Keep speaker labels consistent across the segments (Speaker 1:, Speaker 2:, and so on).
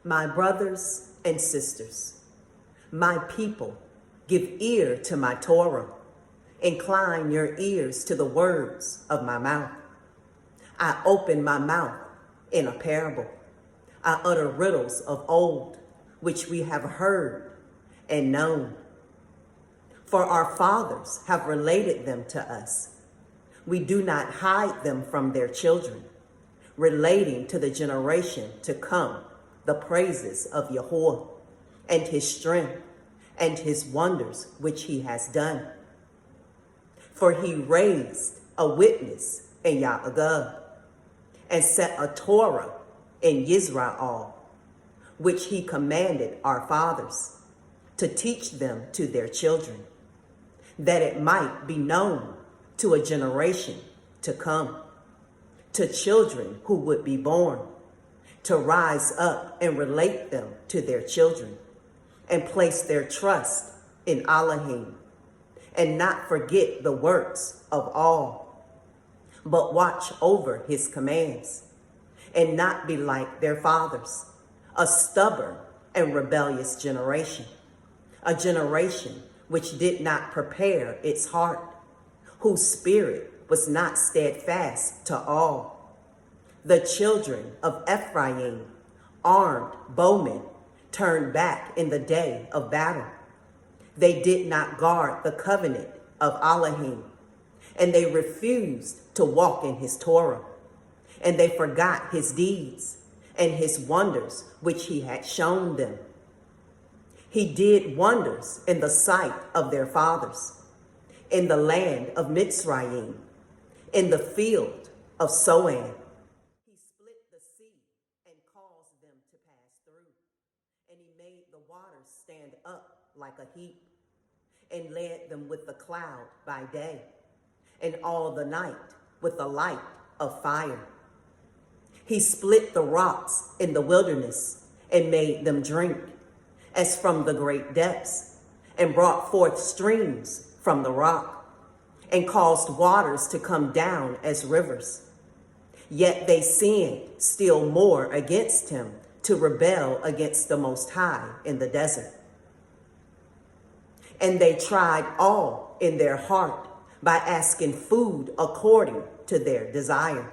Speaker 1: My brothers and sisters, my people, give ear to my Torah. Incline your ears to the words of my mouth. I open my mouth in a parable. I utter riddles of old, which we have heard and known. For our fathers have related them to us. We do not hide them from their children, relating to the generation to come the praises of Yahuwah and his strength and his wonders which he has done. For he raised a witness in Ya'agub and set a Torah in Yisrael, which he commanded our fathers to teach them to their children, that it might be known to a generation to come, to children who would be born, to rise up and relate them to their children, and place their trust in Elohim, and not forget the works of all, but watch over his commands, and not be like their fathers, a stubborn and rebellious generation, a generation which did not prepare its heart, whose spirit was not steadfast to all. The children of Ephraim, armed bowmen, turned back in the day of battle. They did not guard the covenant of Elohim, and they refused to walk in his Torah, and they forgot his deeds and his wonders which he had shown them. He did wonders in the sight of their fathers, in the land of Mitzrayim, in the field of Soan. He split the sea and caused them to pass through, and he made the waters stand up like a heap, and led them with the cloud by day, and all the night with the light of fire. He split the rocks in the wilderness and made them drink, as from the great depths, and brought forth streams from the rock, and caused waters to come down as rivers. Yet they sinned still more against him, to rebel against the Most High in the desert. And they tried all in their heart by asking food according to their desire.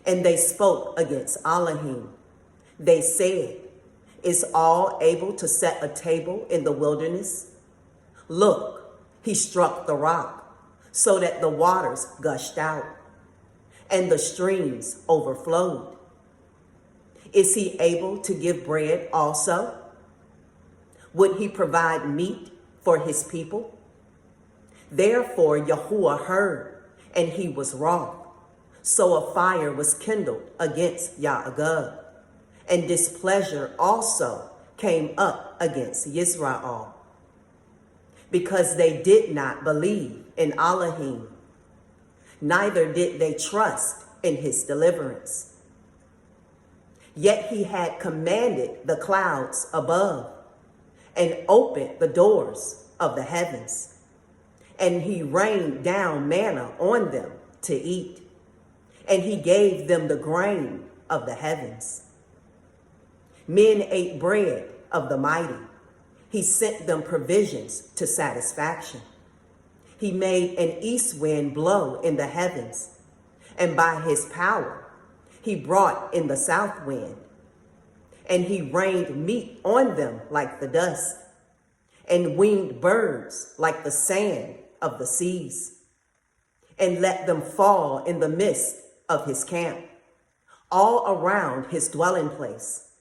Speaker 1: And they spoke against Elohim. They said, "Is all able to set a table in the wilderness? Look, he struck the rock so that the waters gushed out and the streams overflowed. Is he able to give bread also? Would he provide meat for his people?" Therefore Yahuwah heard, and he was wroth. So a fire was kindled against Ya'agub, and displeasure also came up against Yisrael, because they did not believe in Elohim, neither did they trust in his deliverance. Yet he had commanded the clouds above, and opened the doors of the heavens, and he rained down manna on them to eat, and he gave them the grain of the heavens. Men ate bread of the mighty. He sent them provisions to satisfaction. He made an east wind blow in the heavens, and by his power he brought in the south wind. And he rained meat on them like the dust, and winged birds like the sand of the seas, and let them fall in the midst of his camp, all around his dwelling place.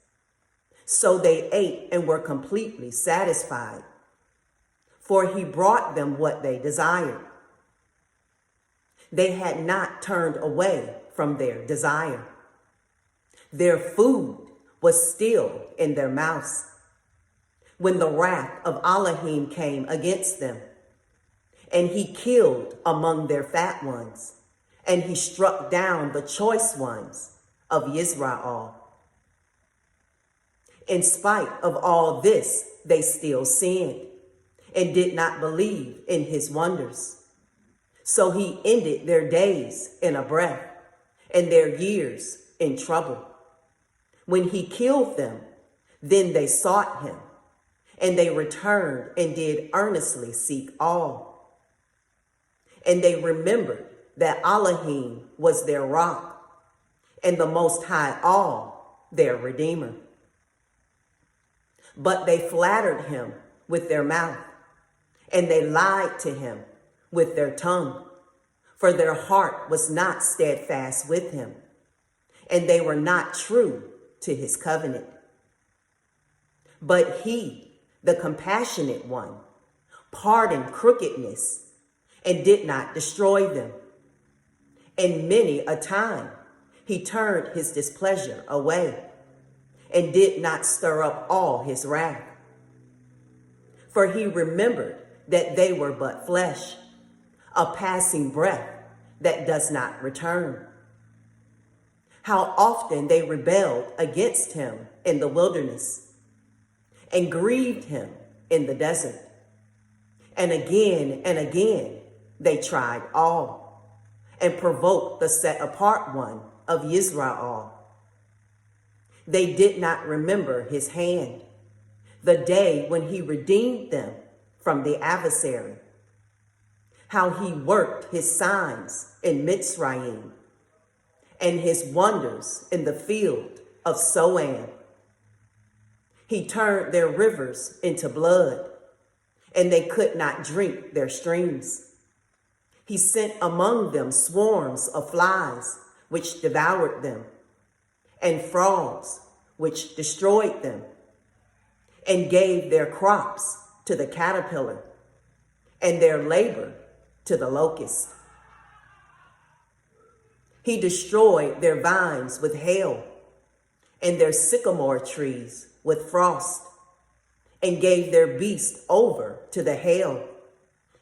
Speaker 1: So they ate and were completely satisfied, for he brought them what they desired. They had not turned away from their desire. Their food was still in their mouths, when the wrath of Elohim came against them, and he killed among their fat ones, and he struck down the choice ones of Israel. In spite of all this, they still sinned and did not believe in his wonders. So he ended their days in a breath and their years in trouble. When he killed them, then they sought him, and they returned and did earnestly seek all. And they remembered that Elohim was their rock, and the Most High all their Redeemer. But they flattered him with their mouth, and they lied to him with their tongue, for their heart was not steadfast with him, and they were not true to his covenant. But he, the compassionate one, pardoned crookedness and did not destroy them. And many a time he turned his displeasure away and did not stir up all his wrath. For he remembered that they were but flesh, a passing breath that does not return. How often they rebelled against him in the wilderness and grieved him in the desert. And again they tried all and provoked the set apart one of Israel. They did not remember his hand, the day when he redeemed them from the adversary, how he worked his signs in Mitzrayim and his wonders in the field of Soan. He turned their rivers into blood, and they could not drink their streams. He sent among them swarms of flies, which devoured them, and frogs, which destroyed them, and gave their crops to the caterpillar, and their labor to the locust. He destroyed their vines with hail, and their sycamore trees with frost, and gave their beasts over to the hail,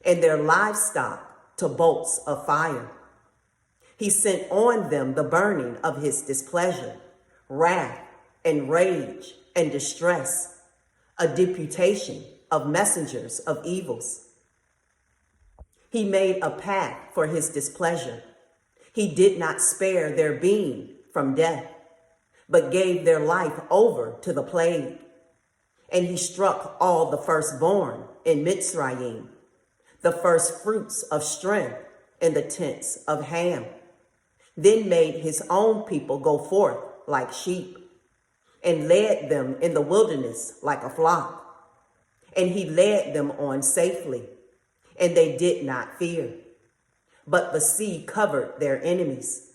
Speaker 1: and their livestock to bolts of fire. He sent on them the burning of his displeasure, wrath and rage and distress, a deputation of messengers of evils. He made a path for his displeasure. He did not spare their being from death, but gave their life over to the plague. And he struck all the firstborn in Mitzrayim, the first fruits of strength in the tents of Ham. Then made his own people go forth like sheep, and led them in the wilderness like a flock. And he led them on safely, and they did not fear. But the sea covered their enemies.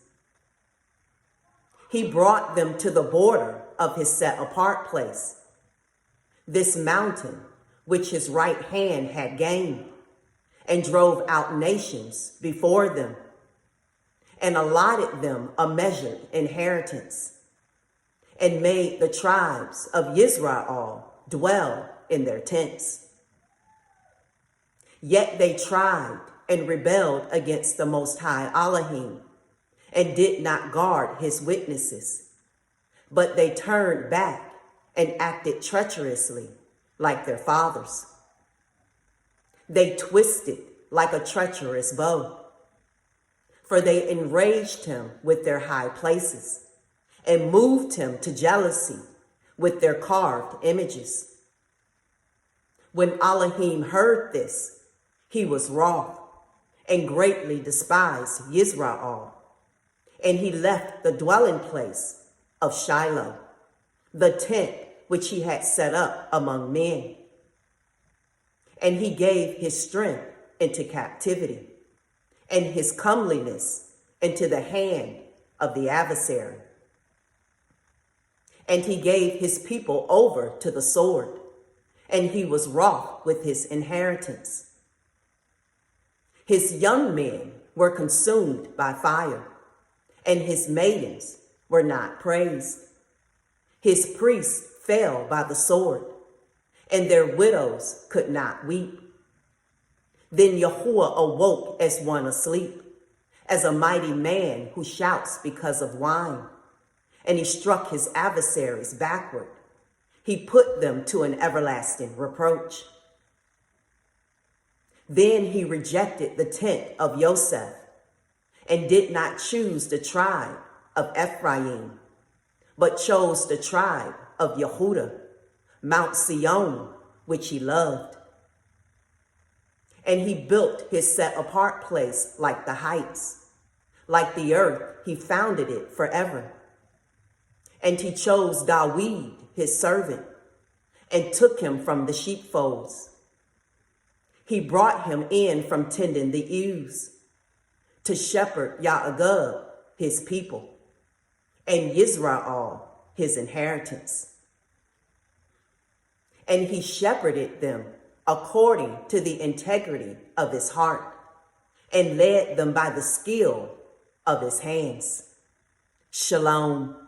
Speaker 1: He brought them to the border of his set apart place, this mountain which his right hand had gained, and drove out nations before them, and allotted them a measured inheritance, and made the tribes of Israel dwell in their tents. Yet they tried and rebelled against the Most High Elohim, and did not guard his witnesses, but they turned back and acted treacherously like their fathers. They twisted like a treacherous bow, for they enraged him with their high places and moved him to jealousy with their carved images. When Elohim heard this, he was wroth and greatly despised Yisrael. And he left the dwelling place of Shiloh, the tent which he had set up among men. And he gave his strength into captivity, and his comeliness into the hand of the adversary. And he gave his people over to the sword, and he was wroth with his inheritance. His young men were consumed by fire, and his maidens were not praised. His priests fell by the sword, and their widows could not weep. Then Yahuwah awoke as one asleep, as a mighty man who shouts because of wine. And he struck his adversaries backward. He put them to an everlasting reproach. Then he rejected the tent of Yosef, and did not choose the tribe of Ephraim, but chose the tribe of Yehudah, Mount Sion, which he loved. And he built his set-apart place like the heights. Like the earth, he founded it forever. And he chose Dawid, his servant, and took him from the sheepfolds. He brought him in from tending the ewes to shepherd Yaagub, his people, and Yisrael, his inheritance. And he shepherded them according to the integrity of his heart, and led them by the skill of his hands. Shalom.